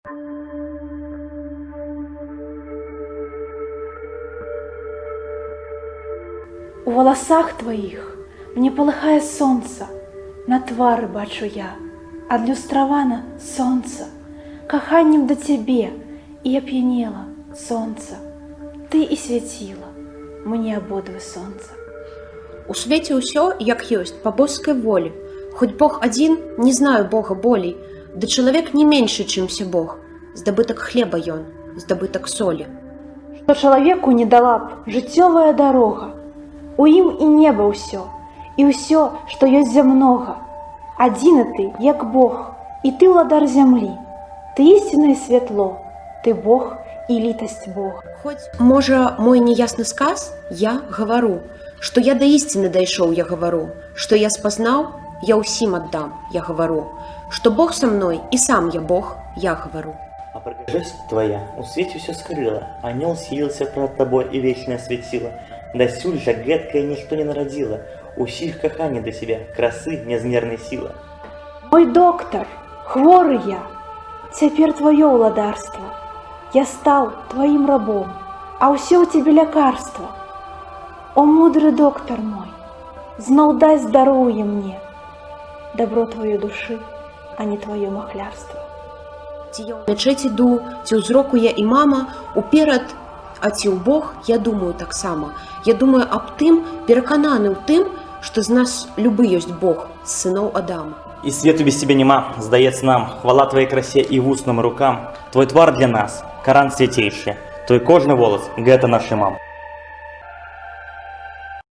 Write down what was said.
У волосах твоих мне полыхае солнце, на твары бачу я, адлюстравана солнце, каханнем до тебе, и опьянела солнце. Ты и свяціла, мне абодвы солнце. У свеце ўсё, як ёсць, па боскай волі. Хоць Бог адзін, не знаю Бога болей, ды чалавек не меншы, чымся Бог. Здабытак хлеба ён, здабытак солі. Што чалавеку не дала б жыццёвая дарога, у ім і неба ўсё, і ўсё, што ёсць зямнога. Адзіны ты, як Бог, і ты ўладар зямлі. Ты ісцінае святло, ты Бог і літасць Бога. Хоць, можа, мой неясны сказ, я гавару, што я да ісціны дайшоў, я гавару, што я спазнаў, я ўсім аддам, я гавару, што Бог са мной, і сам я Бог, я гавару. А пригожесть твоя у свете все скрыла, анёл силился пред тобой и вечное светило. Да сюль же гэткое ничто не народило, усиль кахание до себя, красы незмерной силы. Мой доктор, хворы я, цяпер твоё ўладарства. Я стал твоим рабом, а ўсё ў тебе лякарства. О, мудрый доктор мой, зноў дай здароўе мне, добро твоей души, а не твоё махлярство. Ці я ў мячэць іду, ці ўзроку я імама, уперад, а ці ў Бог, я думаю таксама. Я думаю аб тым, перакананы ў тым, што з нас любы ёсць Бог, з сыноў Адама. И свету без тебя нема, сдается нам, хвала твоей красе и устным рукам. Твой твар для нас, Коран святейший, твой кожный волос, гэта наш имам.